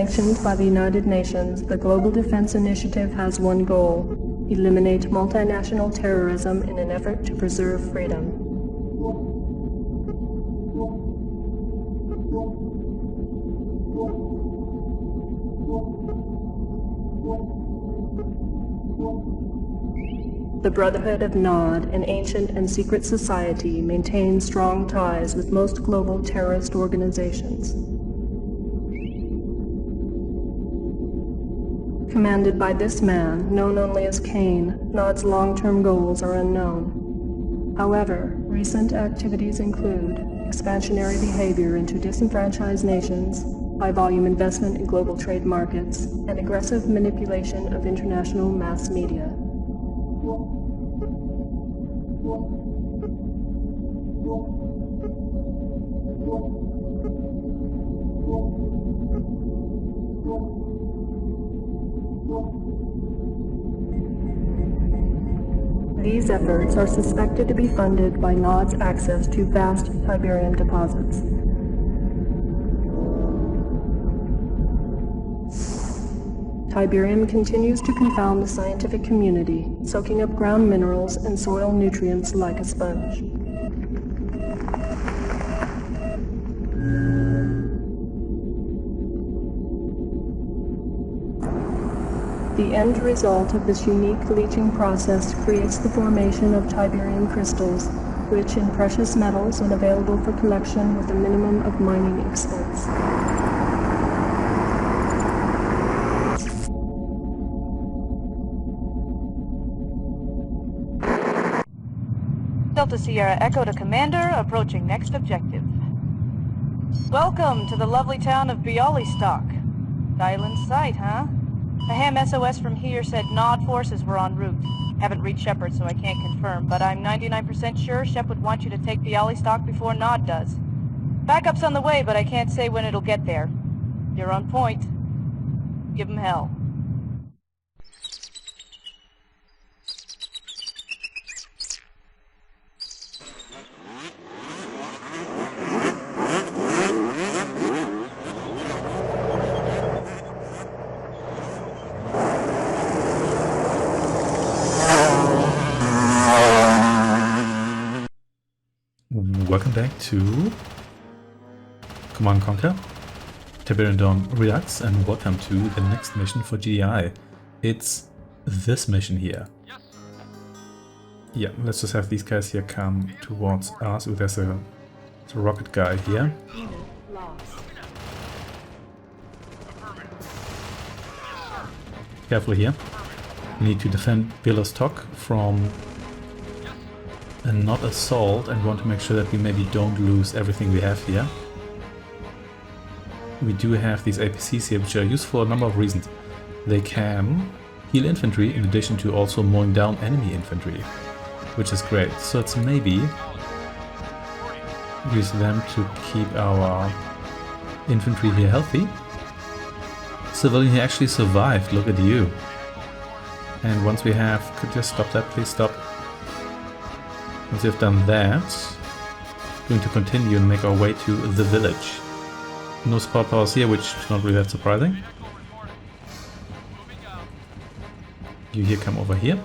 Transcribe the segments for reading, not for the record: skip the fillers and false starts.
Sanctioned by the United Nations, the Global Defense Initiative has one goal: eliminate multinational terrorism in an effort to preserve freedom. The Brotherhood of Nod, an ancient and secret society, maintains strong ties with most global terrorist organizations. Commanded by this man, known only as Kane, Nod's long-term goals are unknown. However, recent activities include expansionary behavior into disenfranchised nations, high-volume investment in global trade markets, and aggressive manipulation of international mass media. These efforts are suspected to be funded by Nod's access to vast Tiberian deposits. Tiberium continues to confound the scientific community, soaking up ground minerals and soil nutrients like a sponge. The end result of this unique leaching process creates the formation of Tiberium crystals, rich in precious metals and available for collection with a minimum of mining expense. Delta Sierra Echo to Commander, approaching next objective. Welcome to the lovely town of Bialystok. Dial in sight, huh? A ham SOS from here said Nod forces were en route. Haven't reached Shepard, so I can't confirm, but I'm 99% sure Shep would want you to take Bialystok before Nod does. Backup's on the way, but I can't say when it'll get there. You're on point. Give 'em hell. Welcome back to Command & Conquer, Tiberian Dawn Redux, and welcome to the next mission for GDI. It's this mission here. Yeah, let's just have these guys here come towards us. Oh, there's a rocket guy here. Careful here. We need to defend Bialystok from and not assault, and want to make sure that we maybe don't lose everything we have here. We do have these APCs here, which are used for a number of reasons. They can heal infantry in addition to also mowing down enemy infantry, which is great. So it's maybe use them to keep our infantry here healthy. Civilian here actually survived, look at you. And once we have, could you just stop that, please stop. Once we've done that, we're going to continue and make our way to the village. No support powers here, which is not really that surprising. You here come over here.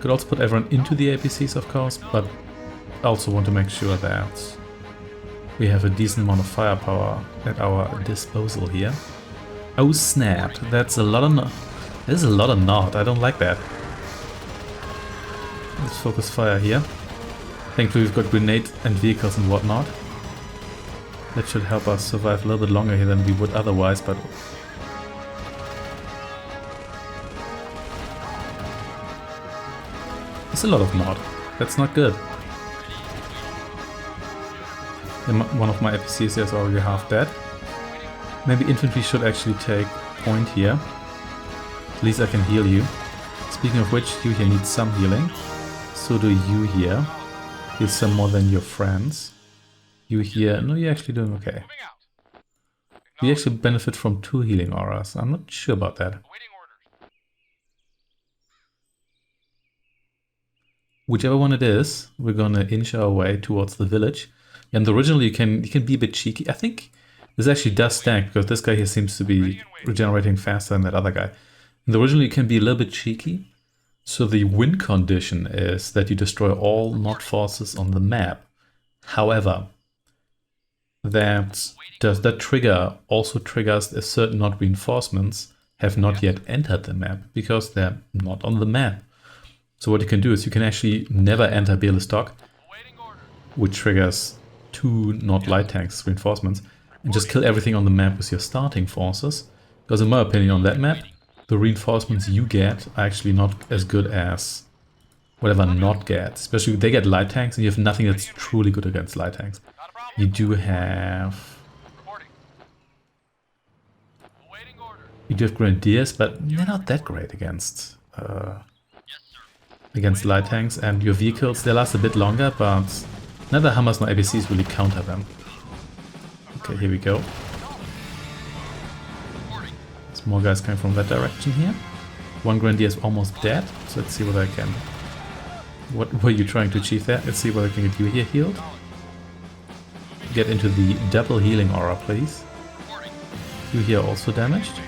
Could also put everyone into the APCs, of course, but I also want to make sure that we have a decent amount of firepower at our disposal here. Oh snap, that's a lot of there's a lot of Nod, I don't like that. Let's focus fire here. Thankfully we've got grenade and vehicles and whatnot. That should help us survive a little bit longer here than we would otherwise, but... It's a lot of Nod. That's not good. One of my APCs is already half dead. Maybe infantry should actually take point here. At least I can heal you. Speaking of which, you here need some healing. So do you here. Heal some more than your friends. You here, no, you're actually doing okay. You actually benefit from 2 healing auras. I'm not sure about that. Whichever one it is, we're gonna inch our way towards the village. And originally you can be a bit cheeky. I think This actually does stack, because this guy here seems to be regenerating faster than that other guy. And originally it can be a little bit cheeky. So the win condition is that you destroy all Nod forces on the map. However, that trigger also triggers if certain Nod reinforcements have not yet entered the map, because they're not on the map. So what you can do is you can actually never enter Bialystok, which triggers 2 Nod light tanks reinforcements, and just kill everything on the map with your starting forces. Because in my opinion on that map, the reinforcements you get are actually not as good as whatever Nod gets. Especially if they get light tanks and you have nothing that's truly good against light tanks. You do have Grenadiers, but they're not that great against light tanks, and your vehicles, they last a bit longer, but neither Hummers nor APCs really counter them. Okay, here we go. There's more guys coming from that direction here. One Grenadier is almost dead, so let's see what I can... What were you trying to achieve there? Let's see what I can get you here healed. Get into the double healing aura, please. You here also damaged.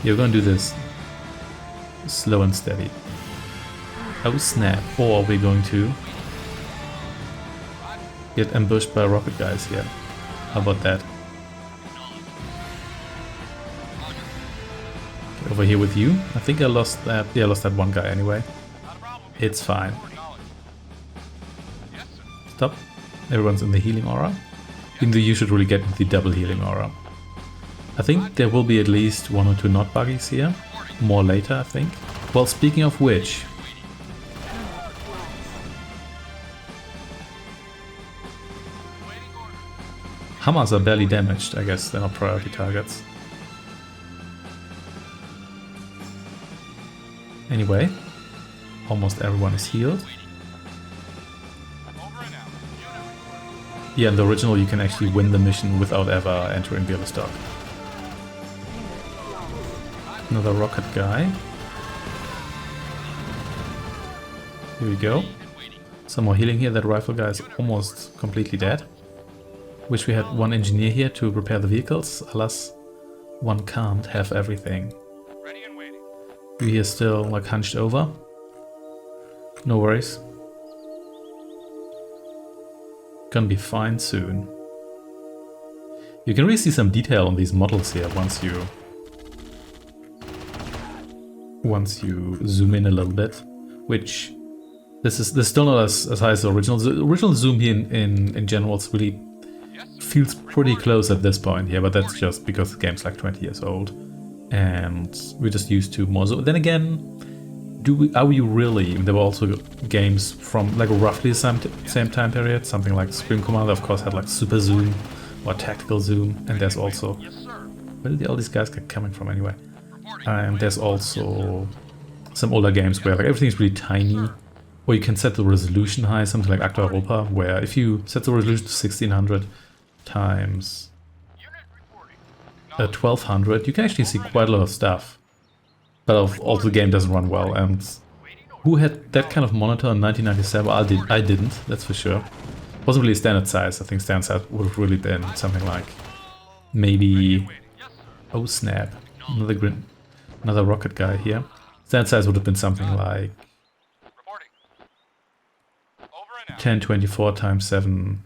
You're gonna do this slow and steady. Oh snap, or we're going to get ambushed by rocket guys here. How about that? Get over here with you. I think I lost that. Yeah, I lost that one guy anyway. It's fine. Stop. Everyone's in the healing aura. Even though you should really get into the double healing aura. I think there will be at least 1 or 2 Nod buggies here. More later, I think. Well, speaking of which... Hummers are barely damaged, I guess they're not priority targets. Anyway, almost everyone is healed. Yeah, in the original you can actually win the mission without ever entering Bialystok. Another rocket guy. Here we go. Some more healing here. That rifle guy is almost completely dead. Wish we had one engineer here to repair the vehicles. Alas, one can't have everything. You here still like hunched over? No worries. Gonna be fine soon. You can really see some detail on these models here once you zoom in a little bit, which this is still not as high as the original. The original zoom here in general is really feels pretty close at this point here, but that's just because the game's like 20 years old and we're just used to more zoom. Then again, are we really? There were also games from like roughly the same time period. Something like Supreme Commander, of course, had like super zoom or tactical zoom, and there's also where did all these guys get coming from anyway? And there's also some older games where like everything's really tiny, or you can set the resolution high, something like Acta Europa, where if you set the resolution to 1600 times 1200, you can actually see quite a lot of stuff. But also the game doesn't run well, and who had that kind of monitor in 1997? I didn't, that's for sure. Wasn't really standard size. I think standard size would have really been something like maybe... Oh snap, another rocket guy here. Standard size would have been something like 1024 times 7...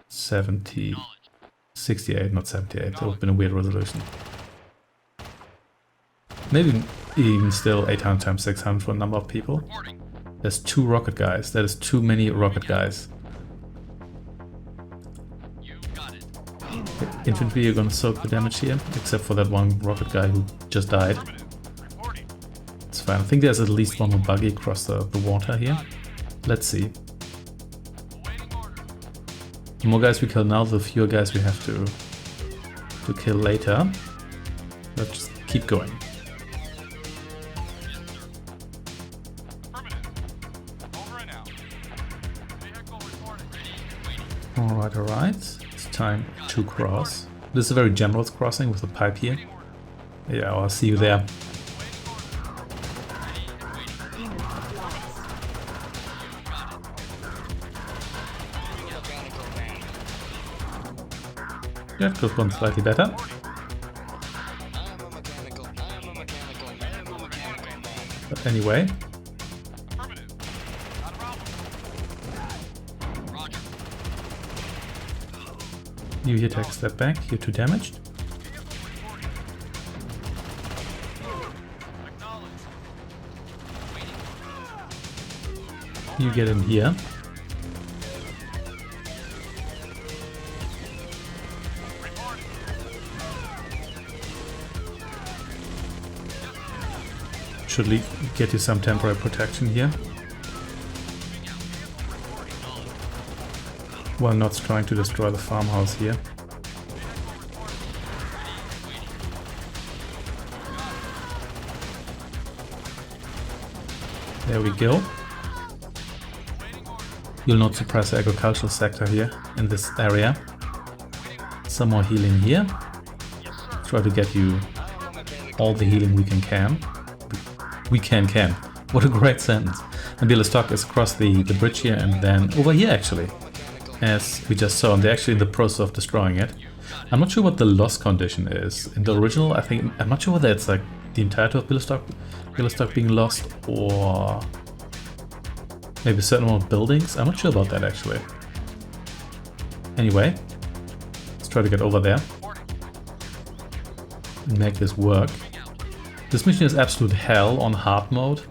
70... 68, not 78, that would have been a weird resolution. Maybe even still 800 times 600 for a number of people. There's 2 rocket guys, that is too many rocket guys. Infantry are gonna soak the damage here, except for that one rocket guy who just died. It's fine, I think there's at least one more buggy across the water here. Let's see. The more guys we kill now, the fewer guys we have to kill later. Let's just keep going. Alright. It's time to cross. This is a very general crossing with a pipe here. Yeah, I'll see you there. That could have gone slightly better. But anyway. You here take a step back, you're too damaged. You get in here. Should get you some temporary protection here. While Nod's trying to destroy the farmhouse here. There we go. You'll not suppress the agricultural sector here in this area. Some more healing here. Try to get you all the healing we can. We can. What a great sentence. And Bialystok is across the bridge here and then over here actually. As we just saw, and they're actually in the process of destroying it. I'm not sure what the loss condition is. In the original, I'm not sure whether it's like the entirety of Bialystok being lost, or maybe a certain amount of buildings. I'm not sure about that actually. Anyway, let's try to get over there and make this work. This mission is absolute hell on hard mode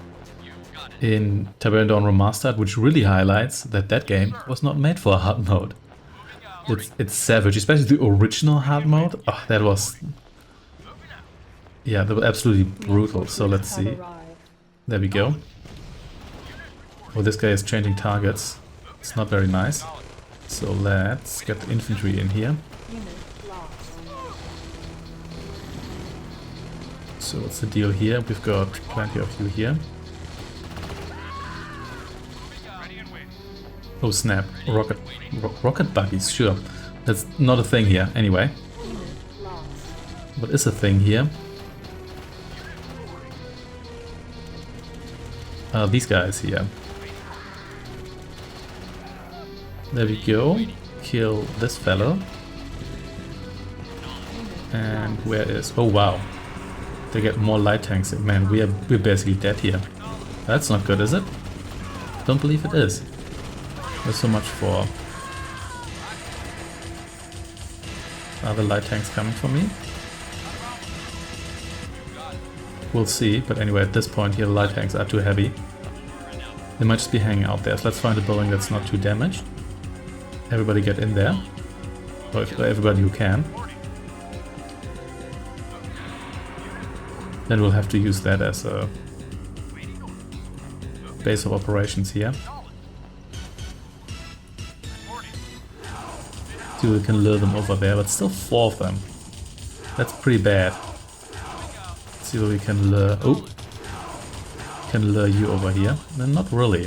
in Tiberian Dawn Remastered, which really highlights that game was not made for a hard mode. It's savage, especially the original hard mode. Oh, that was... yeah, that was absolutely brutal. So let's see. There we go. Oh, this guy is changing targets. It's not very nice. So let's get the infantry in here. So what's the deal here? We've got plenty of you here. Oh snap, rocket buggies, sure. That's not a thing here, anyway. What is a thing here? These guys here. There we go. Kill this fellow. And where is... oh wow. They get more light tanks. Man, we're basically dead here. That's not good, is it? Don't believe it is. There's so much for... are the light tanks coming for me? We'll see, but anyway, at this point here the light tanks are too heavy. They might just be hanging out there, so let's find a building that's not too damaged. Everybody get in there. Or everybody who can. Then we'll have to use that as a base of operations here. See if we can lure them over there, but still 4 of them. That's pretty bad. Let's see what we can lure. Oh! Can lure you over here. No, not really.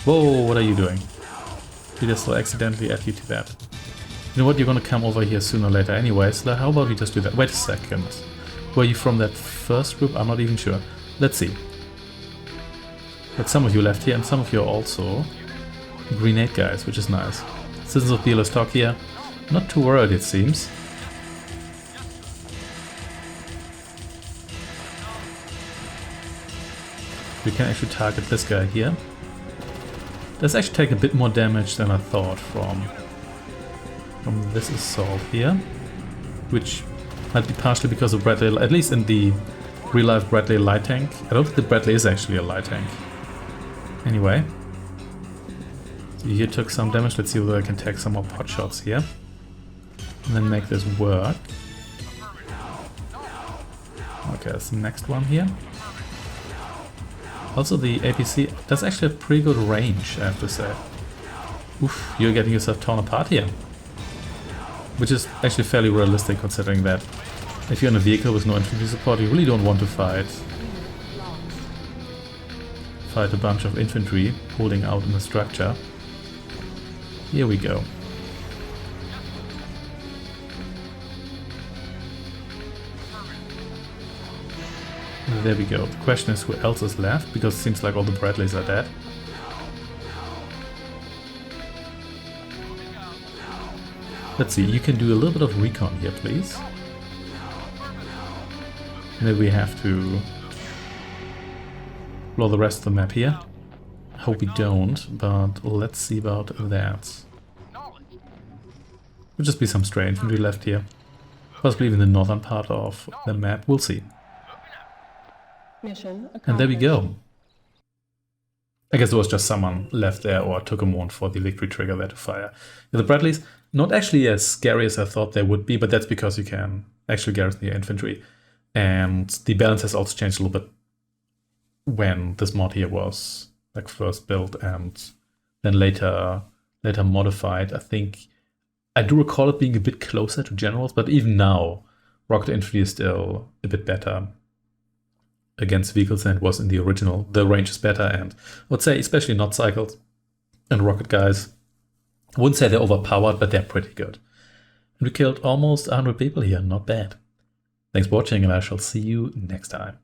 Whoa, what are you doing? We just so accidentally add you to that. You know what, you're gonna come over here sooner or later anyway, so how about we just do that? Wait a second. Were you from that first group? I'm not even sure. Let's see. But some of you left here, and some of you are also grenade guys, which is nice. Citizens of Bialystok here. Not too worried, it seems. We can actually target this guy here. Does actually take a bit more damage than I thought from this assault here, which might be partially because of Bradley, at least in the real-life Bradley light tank. I don't think the Bradley is actually a light tank. Anyway, so you here took some damage. Let's see whether I can take some more pot shots here. And then make this work. Okay, that's the next one here. Also, the APC does actually have pretty good range, I have to say. Oof, you're getting yourself torn apart here. Which is actually fairly realistic, considering that if you're in a vehicle with no infantry support, you really don't want to fight a bunch of infantry holding out in a structure. Here we go. There we go. The question is who else is left, because it seems like all the Bradleys are dead. Let's see, you can do a little bit of recon here, please. Maybe we have to explore the rest of the map here. Hope we don't, but let's see about that. Could just be some stray infantry left here. Possibly even the northern part of the map, we'll see. Mission accomplished. And there we go. I guess there was just someone left there or took a moment for the victory trigger there to fire. Yeah, the Bradleys, not actually as scary as I thought they would be, but that's because you can actually garrison your infantry. And the balance has also changed a little bit when this mod here was like first built and then later modified. I think I do recall it being a bit closer to generals, but even now, rocket infantry is still a bit better against vehicles than it was in the original. The range is better, and I would say especially not cycles and rocket guys. I wouldn't say they're overpowered, but they're pretty good. And we killed almost 100 people here, not bad. Thanks for watching, and I shall see you next time.